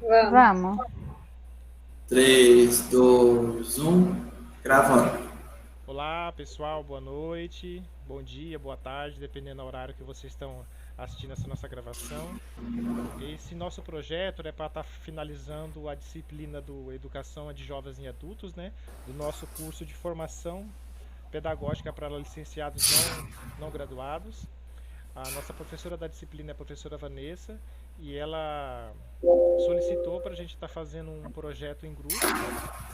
Vamos. 3, 2, 1, gravando. Olá, pessoal, boa noite, bom dia, boa tarde, dependendo do horário que vocês estão assistindo essa nossa gravação. Esse nosso projeto é para estar finalizando a disciplina do Educação de Jovens e Adultos, né? Do nosso curso de formação pedagógica para licenciados não graduados. A nossa professora da disciplina é a professora Vanessa e ela solicitou para a gente estar fazendo um projeto em grupo,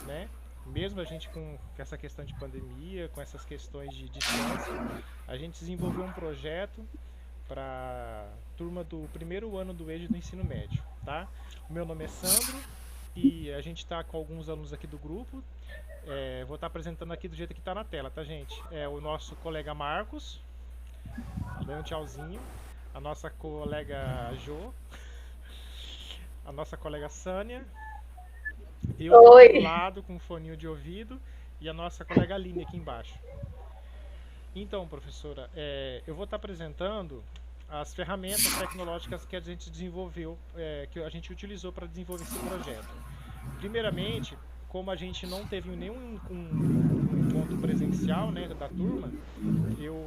né? Mesmo a gente com essa questão de pandemia, com essas questões de distância, a gente desenvolveu um projeto para turma do primeiro ano do EJA do ensino médio, tá? O meu nome é Sandro e a gente está com alguns alunos aqui do grupo. Vou estar apresentando aqui do jeito que está na tela, tá, gente? É o nosso colega Marcos, dando um tchauzinho. A nossa colega Jo, a nossa colega Sânia, eu do outro Oi. lado com um foninho de ouvido e a nossa colega Aline aqui embaixo. Então, professora, eu vou estar apresentando as ferramentas tecnológicas que a gente desenvolveu, que a gente utilizou para desenvolver esse projeto. Primeiramente, como a gente não teve nenhum um encontro presencial, né, da turma, eu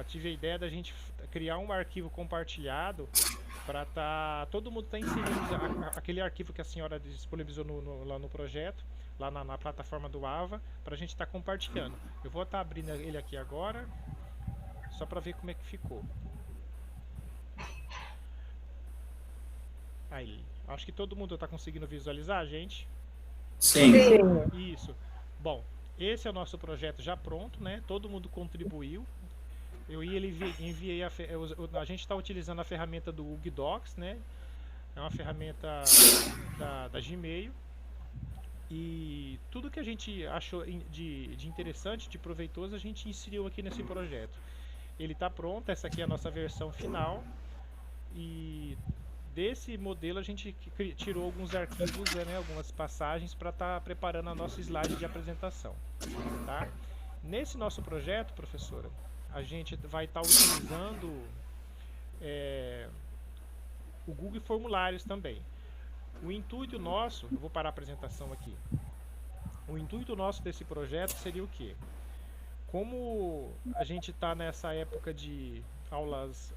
tive a ideia da gente criar um arquivo compartilhado para todo mundo tá inserindo aquele arquivo que a senhora disponibilizou lá no projeto, lá na plataforma do AVA, para a gente estar compartilhando. Eu vou estar abrindo ele aqui agora, só para ver como é que ficou. Aí, acho que todo mundo está conseguindo visualizar, gente? Sim. Isso. Bom, esse é o nosso projeto já pronto, né? Todo mundo contribuiu. Eu enviei a gente está utilizando a ferramenta do Google Docs, né? É uma ferramenta da Gmail. E tudo que a gente achou de interessante, de proveitoso, a gente inseriu aqui nesse projeto. Ele está pronto, essa aqui é a nossa versão final. E desse modelo a gente tirou alguns arquivos, né, algumas passagens para estar preparando a nossa slide de apresentação. Tá? Nesse nosso projeto, professora, a gente vai estar utilizando o Google Formulários também. O intuito nosso, eu vou parar a apresentação aqui. O intuito nosso desse projeto seria o quê? Como a gente está nessa época de aulas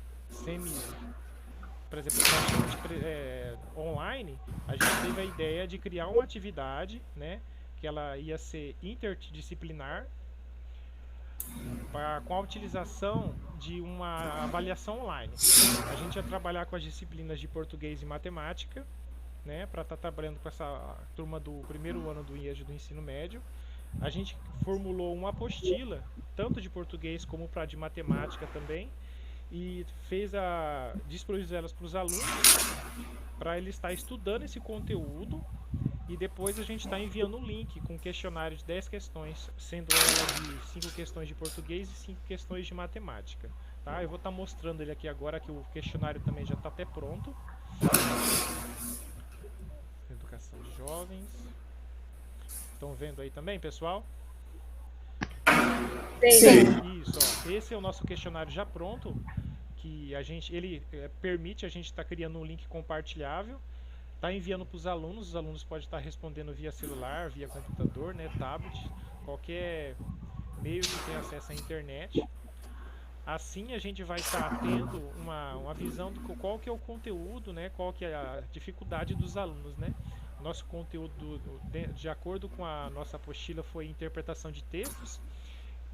por exemplo, online, a gente teve a ideia de criar uma atividade, né, que ela ia ser interdisciplinar, com a utilização de uma avaliação online. A gente ia trabalhar com as disciplinas de português e matemática, né, para estar trabalhando com essa turma do primeiro ano do IEJA do ensino médio. A gente formulou uma apostila, tanto de português como de matemática também, e disponibilizou elas para os alunos, para eles estar estudando esse conteúdo, e depois a gente está enviando um link com um questionário de 10 questões, sendo ela de 5 questões de português e 5 questões de matemática. Tá? Eu vou estar mostrando ele aqui agora, que o questionário também já está até pronto. Educação de jovens. Estão vendo aí também, pessoal? Sim. Isso, ó. Esse é o nosso questionário já pronto, que ele permite a gente estar criando um link compartilhável, tá enviando para os alunos podem estar respondendo via celular, via computador, né, tablet, qualquer meio que tenha acesso à internet. Assim a gente vai estar tendo uma visão de qual que é o conteúdo, né, qual que é a dificuldade dos alunos, né. Nosso conteúdo, de acordo com a nossa apostila, foi interpretação de textos.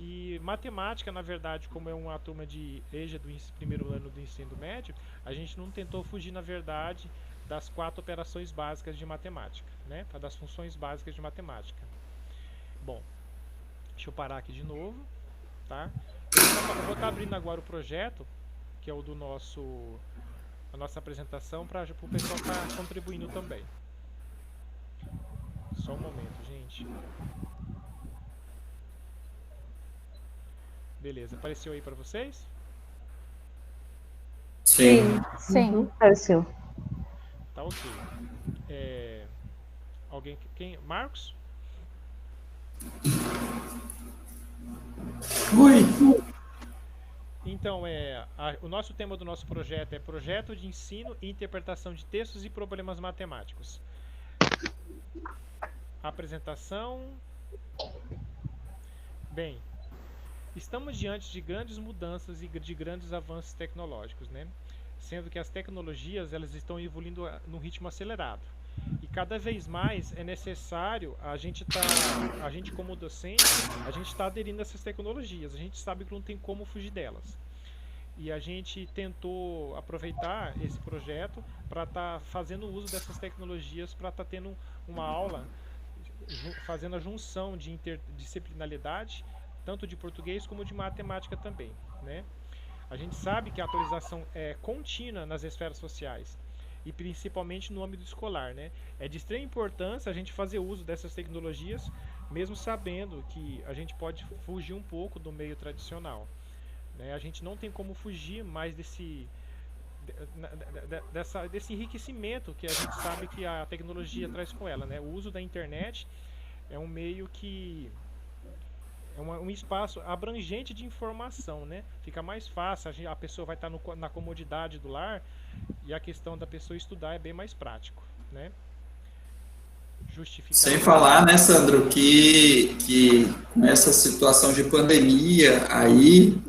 E matemática, na verdade, como é uma turma de EJA do primeiro ano do ensino médio, a gente não tentou fugir, na verdade, das 4 operações básicas de matemática, né? Das funções básicas de matemática. Bom, deixa eu parar aqui de novo, tá? Eu vou estar abrindo agora o projeto, que é o a nossa apresentação, para o pessoal estar contribuindo também. Só um momento, gente. Beleza, apareceu aí para vocês? Sim. Sim. Apareceu. Tá ok. Alguém? Quem? Marcos? Oi. Então, o nosso tema do nosso projeto é Projeto de Ensino e Interpretação de Textos e Problemas Matemáticos. Apresentação. Bem, estamos diante de grandes mudanças e de grandes avanços tecnológicos, né? Sendo que as tecnologias elas estão evoluindo num ritmo acelerado. E cada vez mais é necessário a gente como docente, a gente está aderindo a essas tecnologias. A gente sabe que não tem como fugir delas. E a gente tentou aproveitar esse projeto para estar fazendo uso dessas tecnologias para estar tendo uma aula fazendo a junção de interdisciplinaridade, tanto de português como de matemática também, né? A gente sabe que a atualização é contínua nas esferas sociais e principalmente no âmbito escolar, né? É de extrema importância a gente fazer uso dessas tecnologias, mesmo sabendo que a gente pode fugir um pouco do meio tradicional, né? A gente não tem como fugir mais desse enriquecimento que a gente sabe que a tecnologia traz com ela, né? O uso da internet é um meio que um espaço abrangente de informação, né? Fica mais fácil, a pessoa vai estar na comodidade do lar e a questão da pessoa estudar é bem mais prático, né? Sem falar, né, Sandro, que com essa situação de pandemia aí,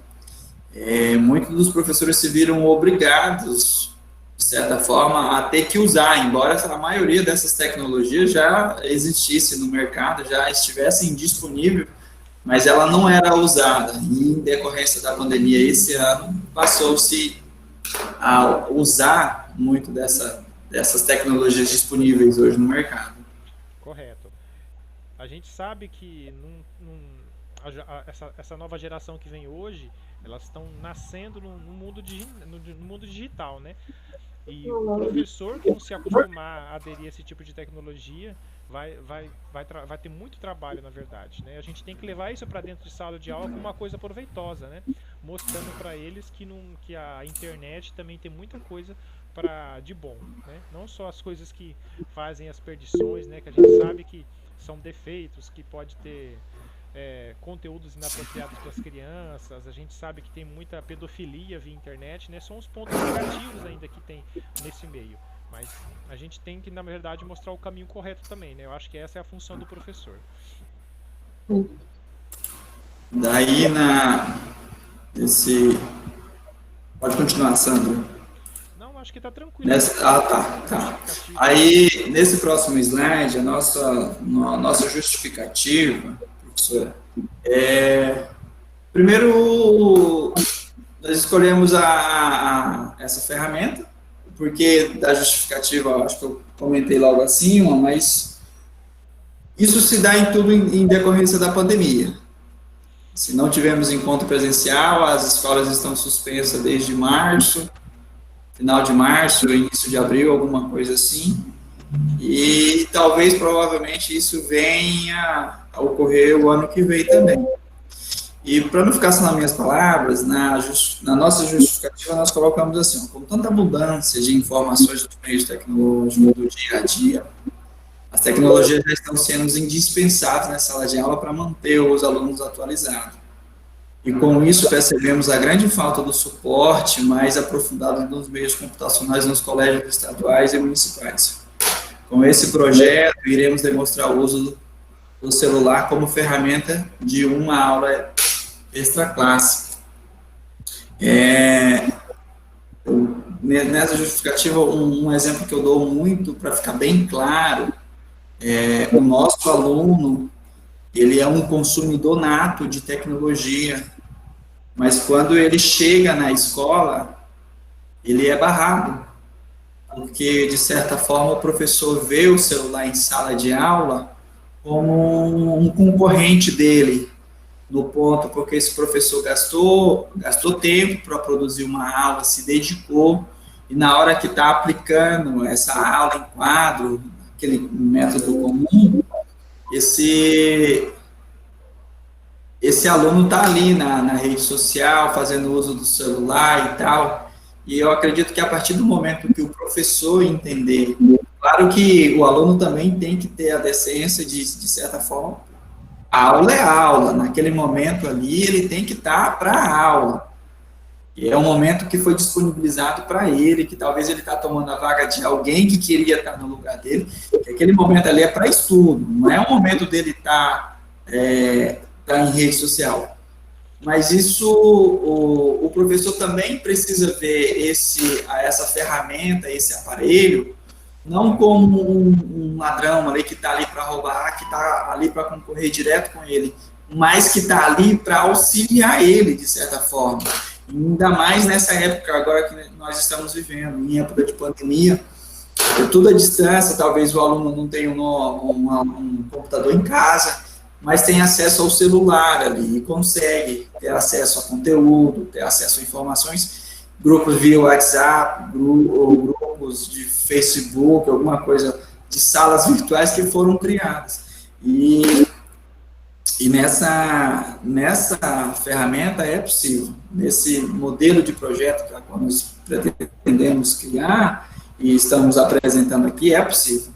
muitos dos professores se viram obrigados, de certa forma, a ter que usar, embora a maioria dessas tecnologias já existisse no mercado, já estivessem disponíveis, mas ela não era usada. E em decorrência da pandemia, esse ano, passou-se a usar muito dessas tecnologias disponíveis hoje no mercado. Correto. A gente sabe que essa nova geração que vem hoje, elas estão nascendo no mundo digital, né? E o professor que não se acostumar a aderir a esse tipo de tecnologia vai ter muito trabalho, na verdade, né? A gente tem que levar isso para dentro de sala de aula como uma coisa proveitosa, né? Mostrando para eles que a internet também tem muita coisa de bom, né? Não só as coisas que fazem as perdições, né? Que a gente sabe que são defeitos, que pode ter conteúdos inapropriados para as crianças, a gente sabe que tem muita pedofilia via internet, né? São os pontos negativos ainda que tem nesse meio, mas a gente tem que, na verdade, mostrar o caminho correto também, né? Eu acho que essa é a função do professor. Daí, pode continuar, Sandro. Não, acho que tá tranquilo. Tá. Aí, nesse próximo slide, a nossa justificativa, professora, primeiro, nós escolhemos essa ferramenta, porque da justificativa, acho que eu comentei logo acima, mas isso se dá em tudo em decorrência da pandemia. Se não tivermos encontro presencial, as escolas estão suspensas desde março, final de março, início de abril, alguma coisa assim. E talvez, provavelmente, isso venha a ocorrer o ano que vem também. E para não ficar só nas minhas palavras, na nossa justificativa nós colocamos assim, com tanta abundância de informações dos meios tecnológicos do dia a dia, as tecnologias já estão sendo indispensáveis na sala de aula para manter os alunos atualizados. E com isso percebemos a grande falta do suporte mais aprofundado nos meios computacionais nos colégios estaduais e municipais. Com esse projeto, iremos demonstrar o uso do celular como ferramenta de uma aula extra classe. Nessa justificativa, um exemplo que eu dou muito para ficar bem claro, o nosso aluno, ele é um consumidor nato de tecnologia, mas quando ele chega na escola, ele é barrado, porque, de certa forma, o professor vê o celular em sala de aula como um concorrente dele, no ponto porque esse professor gastou tempo para produzir uma aula, se dedicou, e na hora que está aplicando essa aula em quadro, aquele método comum, esse aluno está ali na rede social, fazendo uso do celular e tal, e eu acredito que a partir do momento que o professor entender, claro que o aluno também tem que ter a decência de certa forma, a aula é aula, naquele momento ali ele tem que estar para a aula, E é um momento que foi disponibilizado para ele, que talvez ele está tomando a vaga de alguém que queria estar no lugar dele, que aquele momento ali é para estudo, não é um momento dele estar em rede social. Mas isso, o professor também precisa ver essa ferramenta, esse aparelho, não como um ladrão ali que está ali para roubar, que está ali para concorrer direto com ele, mas que está ali para auxiliar ele, de certa forma. Ainda mais nessa época agora que nós estamos vivendo, em época de pandemia, tudo à distância, talvez o aluno não tenha um computador em casa, mas tem acesso ao celular ali e consegue ter acesso a conteúdo, ter acesso a informações, grupos via WhatsApp, grupos de Facebook, alguma coisa de salas virtuais que foram criadas. E nessa ferramenta é possível, nesse modelo de projeto que nós pretendemos criar e estamos apresentando aqui, é possível.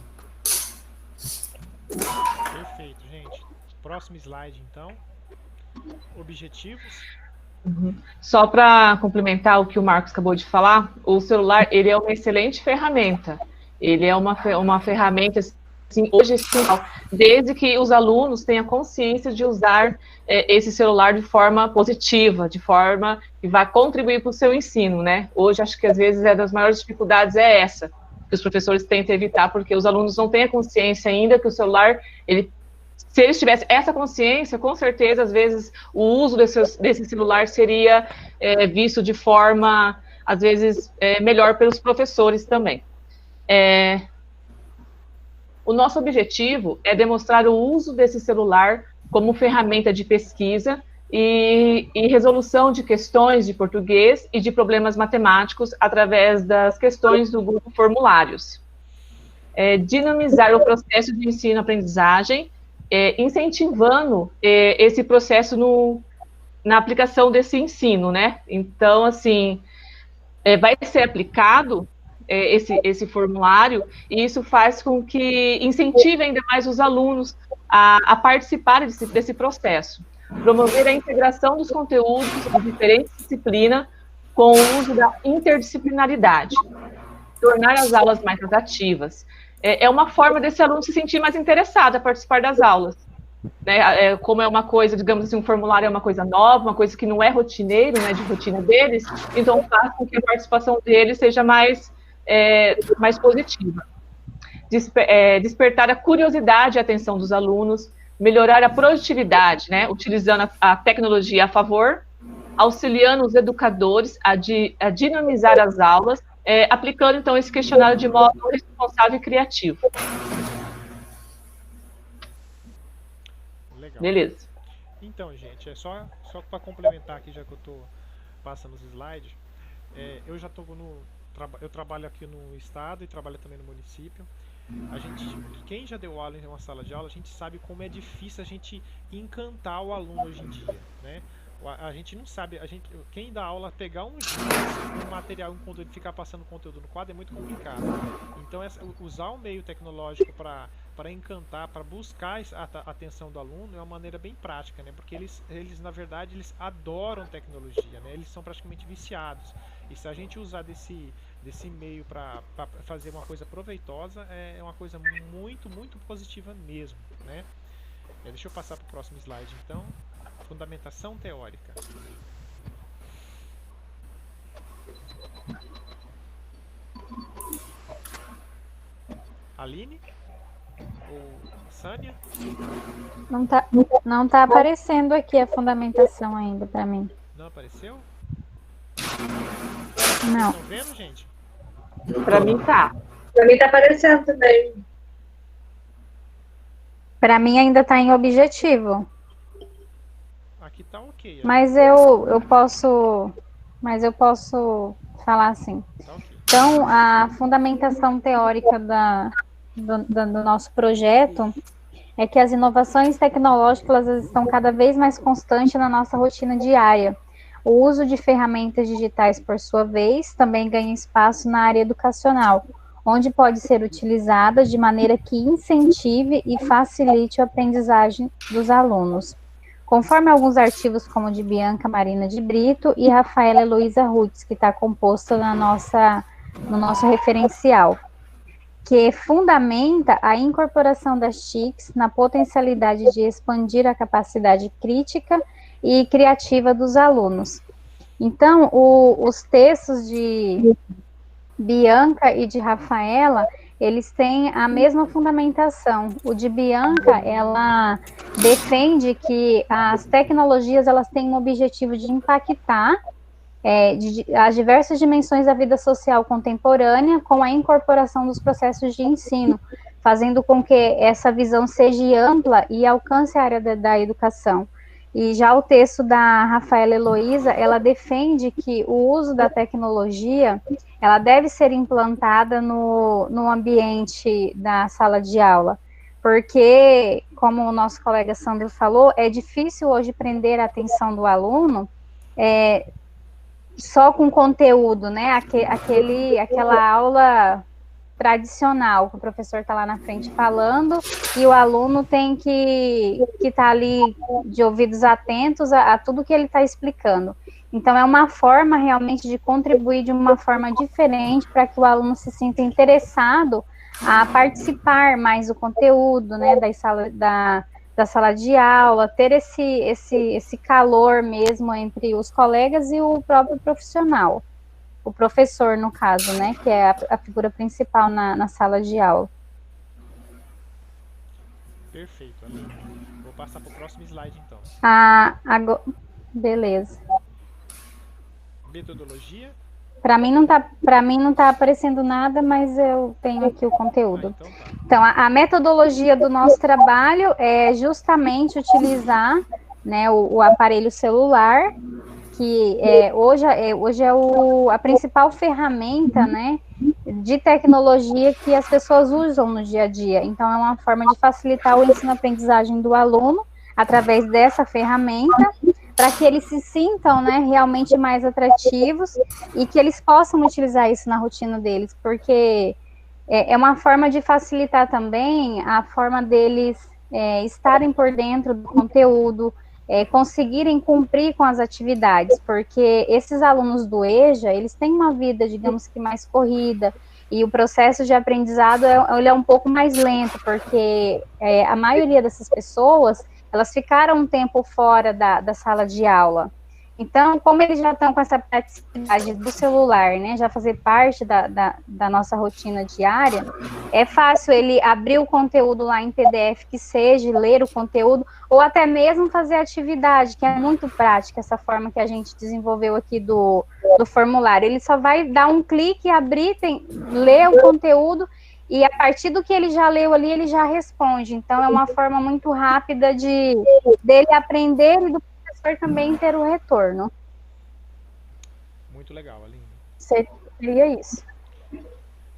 Perfeito, gente. Próximo slide, então. Objetivos. Só para complementar o que o Marcos acabou de falar, o celular, ele é uma excelente ferramenta. Ele é uma ferramenta, assim, hoje, desde que os alunos tenham consciência de usar esse celular de forma positiva, de forma que vai contribuir para o seu ensino, né? Hoje, acho que às vezes das maiores dificuldades é essa, que os professores tentam evitar, porque os alunos não têm a consciência ainda que o celular, se eles tivessem essa consciência, com certeza, às vezes, o uso desse celular seria visto de forma, às vezes, melhor pelos professores também. O nosso objetivo é demonstrar o uso desse celular como ferramenta de pesquisa e resolução de questões de português e de problemas matemáticos através das questões do grupo formulários. Dinamizar o processo de ensino-aprendizagem, incentivando esse processo na aplicação desse ensino, né? Então, assim, vai ser aplicado esse formulário, e isso faz com que incentive ainda mais os alunos a participarem desse processo. Promover a integração dos conteúdos de diferentes disciplinas com o uso da interdisciplinaridade. Tornar as aulas mais atrativas. É uma forma desse aluno se sentir mais interessado a participar das aulas. Né? Como é uma coisa, digamos assim, um formulário é uma coisa nova, uma coisa que não é rotineiro, né, de rotina deles, então faz com que a participação deles seja mais positiva. Despertar a curiosidade e a atenção dos alunos, melhorar a produtividade, né, utilizando a tecnologia a favor, auxiliando os educadores a dinamizar as aulas, aplicando, então, esse questionário de modo responsável e criativo. Legal. Beleza. Então, gente, só para complementar aqui, já que eu estou passando os slides, eu trabalho aqui no estado e trabalho também no município. Quem já deu aula em uma sala de aula, a gente sabe como é difícil a gente encantar o aluno hoje em dia, né? A gente não sabe, quem dá aula, pegar um material, quando ele ficar passando conteúdo no quadro é muito complicado. Então, usar o meio tecnológico para encantar, para buscar a atenção do aluno é uma maneira bem prática, né? Porque eles na verdade, eles adoram tecnologia, né? Eles são praticamente viciados. E se a gente usar desse meio para fazer uma coisa proveitosa, é uma coisa muito, muito positiva mesmo, né? Deixa eu passar para o próximo slide, então. Fundamentação teórica. Aline? Ou Sânia? Não tá aparecendo aqui a fundamentação ainda para mim. Não apareceu? Não. Estão vendo, gente? Para mim tá. Para mim tá aparecendo também. Para mim ainda tá em objetivo. Aqui tá ok. Mas eu posso falar assim. Tá okay. Então, a fundamentação teórica do nosso projeto é que as inovações tecnológicas estão cada vez mais constantes na nossa rotina diária. O uso de ferramentas digitais, por sua vez, também ganha espaço na área educacional, onde pode ser utilizada de maneira que incentive e facilite a aprendizagem dos alunos. conforme alguns artigos como o de Bianca Marina de Brito e Rafaela Heloísa Rutz, que está composto no nosso referencial, que fundamenta a incorporação das TICs na potencialidade de expandir a capacidade crítica e criativa dos alunos. Então, os textos de Bianca e de Rafaela, eles têm a mesma fundamentação. O de Bianca, ela defende que as tecnologias, elas têm um objetivo de impactar as diversas dimensões da vida social contemporânea com a incorporação dos processos de ensino, fazendo com que essa visão seja ampla e alcance a área da educação. E já o texto da Rafaela Heloísa, ela defende que o uso da tecnologia, ela deve ser implantada no ambiente da sala de aula, porque, como o nosso colega Sandro falou, é difícil hoje prender a atenção do aluno só com conteúdo, né? Aquela aula tradicional, que o professor está lá na frente falando, e o aluno tem que estar ali de ouvidos atentos a tudo que ele está explicando. Então, é uma forma realmente de contribuir de uma forma diferente para que o aluno se sinta interessado a participar mais do conteúdo, né, da sala de aula, ter esse calor mesmo entre os colegas e o próprio profissional. O professor, no caso, né, que é a figura principal na sala de aula. Perfeito, Aline. Vou passar para o próximo slide, então. Agora, beleza. Metodologia? Para mim não tá aparecendo nada, mas eu tenho aqui o conteúdo. Então, a metodologia do nosso trabalho é justamente utilizar, né, o aparelho celular, que hoje é a principal ferramenta, né, de tecnologia que as pessoas usam no dia a dia. Então, é uma forma de facilitar o ensino-aprendizagem do aluno através dessa ferramenta, para que eles se sintam, né, realmente mais atrativos e que eles possam utilizar isso na rotina deles, porque é uma forma de facilitar também a forma deles estarem por dentro do conteúdo, conseguirem cumprir com as atividades, porque esses alunos do EJA, eles têm uma vida, digamos que mais corrida, e o processo de aprendizado ele é um pouco mais lento, porque a maioria dessas pessoas, elas ficaram um tempo fora da sala de aula. Então, como eles já estão com essa praticidade do celular, né, já fazer parte da nossa rotina diária, é fácil ele abrir o conteúdo lá em PDF que seja, ler o conteúdo, ou até mesmo fazer atividade, que é muito prática, essa forma que a gente desenvolveu aqui do formulário. Ele só vai dar um clique, abrir, ler o conteúdo, e a partir do que ele já leu ali, ele já responde. Então, é uma forma muito rápida dele aprender e do professor também ter o retorno. Muito legal, Aline. Seria isso.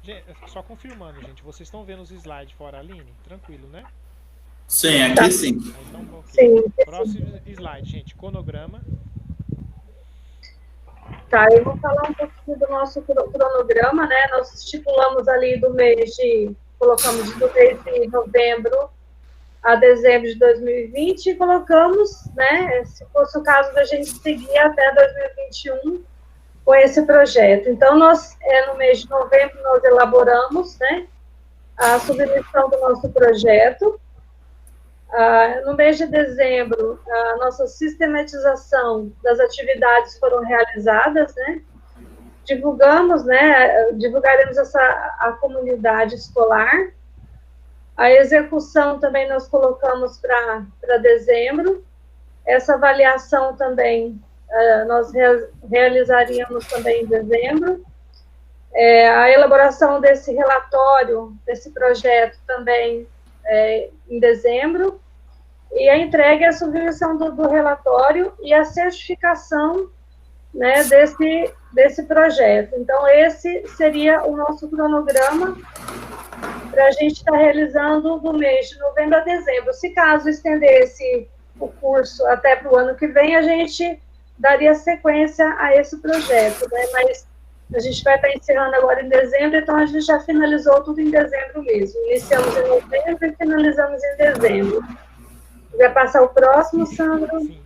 Gente, só confirmando, gente, vocês estão vendo os slides fora, Aline? Tranquilo, né? Sim, aqui sim. Então, okay. Sim. Próximo slide, gente, cronograma. Tá, eu vou falar um pouquinho do nosso cronograma, né? Nós estipulamos ali colocamos do mês de novembro a dezembro de 2020 e colocamos, né, se fosse o caso da gente seguir até 2021 com esse projeto. Então, no mês de novembro, nós elaboramos, né, a submissão do nosso projeto. No mês de dezembro, a nossa sistematização das atividades foram realizadas, né, divulgaremos a comunidade escolar. A execução também nós colocamos para dezembro. Essa avaliação também nós realizaríamos também em dezembro. A elaboração desse relatório, desse projeto também em dezembro. E a entrega e a submissão do relatório e a certificação, né, desse projeto. Então, esse seria o nosso cronograma para a gente estar realizando do mês de novembro a dezembro. Se caso estendesse o curso até para o ano que vem, a gente daria sequência a esse projeto, né? Mas a gente vai estar encerrando agora em dezembro, então a gente já finalizou tudo em dezembro mesmo. Iniciamos em novembro e finalizamos em dezembro. Quiser passar o próximo, Sandro? Sim.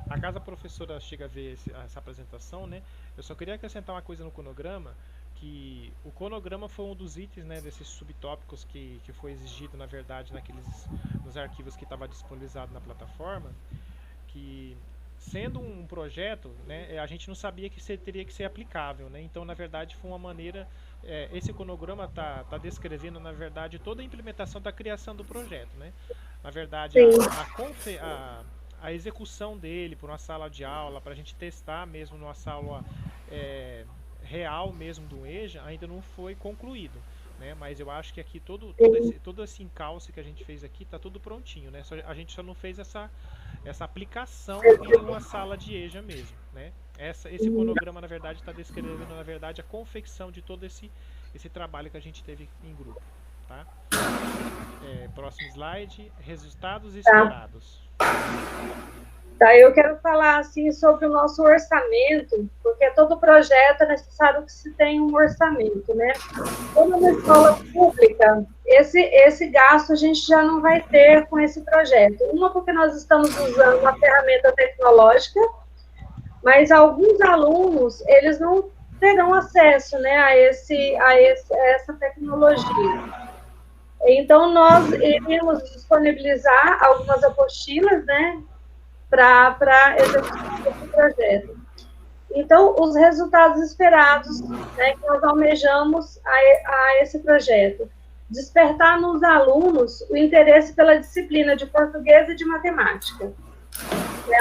A casa professora chega a ver essa apresentação, né? Eu só queria acrescentar uma coisa no cronograma, que o cronograma foi um dos itens, né, desses subtópicos que foi exigido, na verdade, nos arquivos que estava disponibilizado na plataforma, que sendo um projeto, né, a gente não sabia que teria que ser aplicável, né? Então, na verdade, foi uma maneira, esse cronograma tá descrevendo, na verdade, toda a implementação da criação do projeto, né? Na verdade, a execução dele por uma sala de aula, para a gente testar mesmo numa sala real mesmo do EJA, ainda não foi concluído, né? Mas eu acho que aqui todo esse encalce que a gente fez aqui está tudo prontinho, né? A gente só não fez essa aplicação em uma sala de EJA mesmo, né? Esse cronograma, na verdade, está descrevendo, na verdade, a confecção de todo esse trabalho que a gente teve em grupo, tá? Próximo slide, resultados esperados. Tá, eu quero falar assim sobre o nosso orçamento, porque todo projeto é necessário que se tenha um orçamento, né? Como na escola pública, esse gasto a gente já não vai ter com esse projeto. Uma, porque nós estamos usando uma ferramenta tecnológica, mas alguns alunos, eles não terão acesso, né, a essa tecnologia. Então, nós iríamos disponibilizar algumas apostilas, né, para executar esse projeto. Então, os resultados esperados, né, que nós almejamos a esse projeto. Despertar nos alunos o interesse pela disciplina de português e de matemática.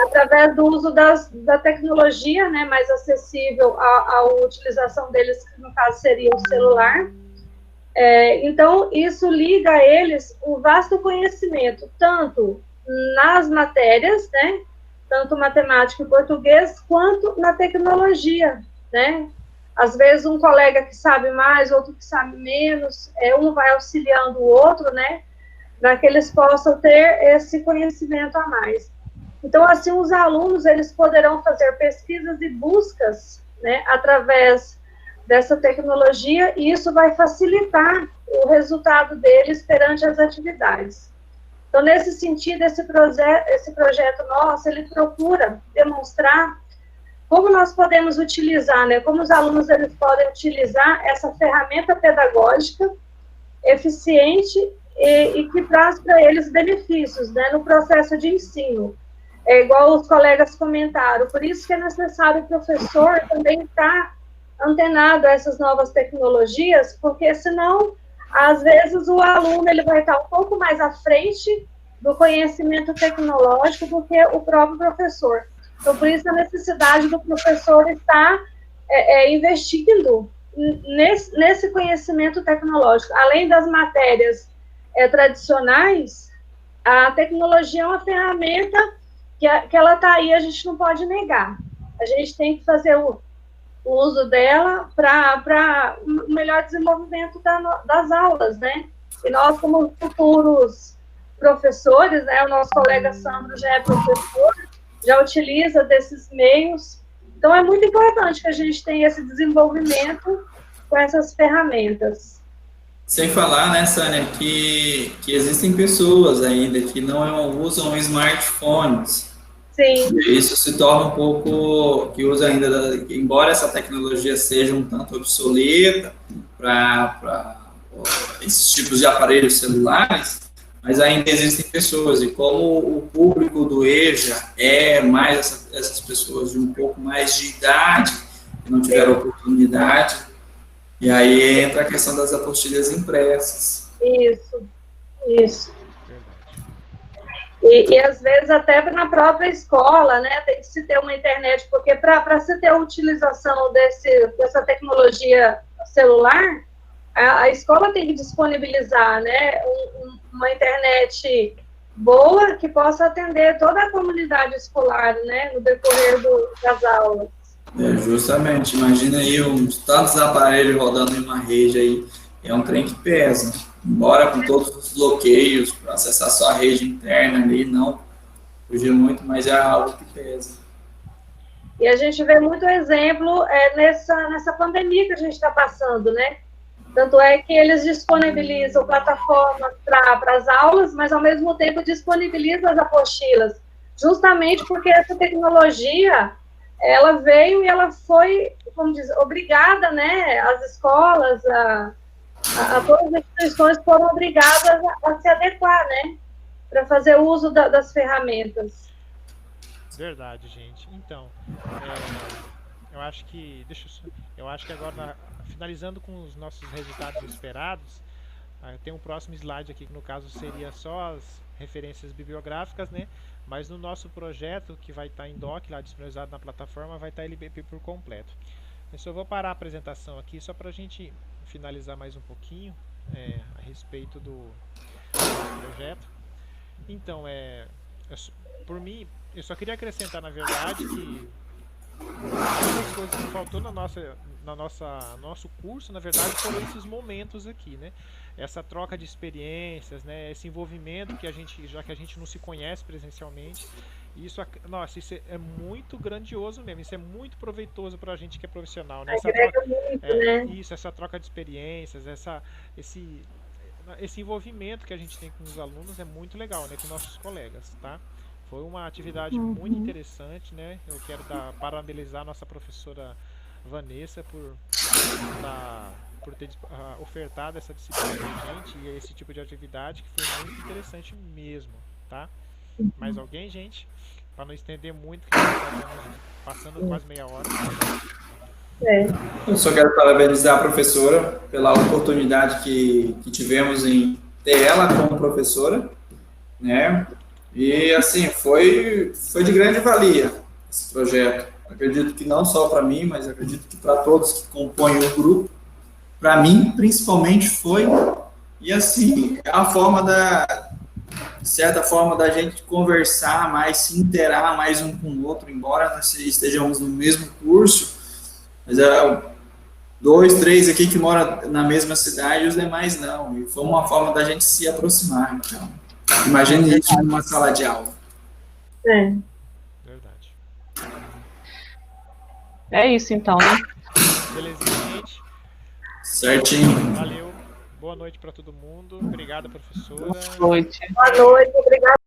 Através do uso da tecnologia, né, mais acessível à utilização deles, que no caso seria o celular. Então, isso liga a eles um vasto conhecimento, tanto nas matérias, né, tanto matemática e português, quanto na tecnologia, né. Às vezes, um colega que sabe mais, outro que sabe menos, um vai auxiliando o outro, né, para que eles possam ter esse conhecimento a mais. Então, assim, os alunos, eles poderão fazer pesquisas e buscas, né, através dessa tecnologia, e isso vai facilitar o resultado deles perante as atividades. Então, nesse sentido, esse projeto nosso, ele procura demonstrar como nós podemos utilizar, né, como os alunos eles podem utilizar essa ferramenta pedagógica eficiente e que traz para eles benefícios, né, no processo de ensino. Igual os colegas comentaram, por isso que é necessário o professor também estar antenado a essas novas tecnologias, porque senão, às vezes, o aluno ele vai estar um pouco mais à frente do conhecimento tecnológico do que o próprio professor. Então, por isso, a necessidade do professor estar investindo nesse conhecimento tecnológico. Além das matérias tradicionais, a tecnologia é uma ferramenta que ela está aí, a gente não pode negar. A gente tem que fazer o uso dela para o melhor desenvolvimento das aulas, né? E nós, como futuros professores, né, o nosso colega Sandro já é professor, já utiliza desses meios. Então, é muito importante que a gente tenha esse desenvolvimento com essas ferramentas. Sem falar, né, Sânia, que existem pessoas ainda que não usam smartphones. Sim. Isso se torna um pouco, que usa ainda, embora essa tecnologia seja um tanto obsoleta para esses tipos de aparelhos celulares, mas ainda existem pessoas, e como o público do EJA é mais essas pessoas de um pouco mais de idade, que não tiveram oportunidade, e aí entra a questão das apostilhas impressas. Isso. E às vezes até na escola, né, tem que se ter uma internet, porque para se ter a utilização dessa tecnologia celular, a escola tem que disponibilizar, né, uma internet boa que possa atender toda a comunidade escolar, né, no decorrer das aulas. Justamente, imagina aí tantos aparelhos rodando em uma rede aí, é um trem que pesa. Embora com todos os bloqueios para acessar sua rede interna ali, não fugir muito, mas é algo que pesa. E a gente vê muito exemplo nessa pandemia que a gente está passando, né? Tanto é que eles disponibilizam plataformas para as aulas, mas ao mesmo tempo disponibilizam as apostilas, justamente porque essa tecnologia, ela veio e ela foi, como diz, obrigada, né, as escolas, todas as instituições foram obrigadas a se adequar, né, para fazer uso das ferramentas. Verdade, gente. Então, eu acho que, eu acho que agora, finalizando com os nossos resultados esperados, tem um próximo slide aqui, que no caso seria só as referências bibliográficas, né? Mas no nosso projeto, que vai estar em doc, lá disponibilizado na plataforma, vai estar LBP por completo. Eu só vou parar a apresentação aqui, só para a gente finalizar mais um pouquinho a respeito do projeto. Então, por mim, eu só queria acrescentar, na verdade, que uma das coisas que faltou no nosso curso, na verdade, foram esses momentos aqui, né? Essa troca de experiências, né? Esse envolvimento que já que a gente não se conhece presencialmente. Nossa, isso é muito grandioso mesmo, isso é muito proveitoso para a gente que é profissional, né? Essa troca de experiências, esse envolvimento que a gente tem com os alunos é muito legal, né? Com nossos colegas, tá? Foi uma atividade muito interessante, né? Eu quero parabenizar a nossa professora Vanessa por ter ofertado essa disciplina pra gente e esse tipo de atividade que foi muito interessante mesmo, tá? Mais alguém, gente? Para não estender muito, que a gente está passando quase meia hora. Eu só quero parabenizar a professora pela oportunidade que tivemos em ter ela como professora, né? E, assim, foi de grande valia esse projeto. Acredito que não só para mim, mas acredito que para todos que compõem o grupo. Para mim, principalmente, foi. E, assim, é a forma de certa forma, da gente conversar mais, se interar mais um com o outro, embora nós estejamos no mesmo curso, mas 2, 3 aqui que moram na mesma cidade e os demais não. E foi uma forma da gente se aproximar, então. Imagine isso numa sala de aula. Verdade. É isso, então, né? Belezinha, gente? Certinho. Valeu. Boa noite para todo mundo. Obrigado, professora. Boa noite. Boa noite, obrigada.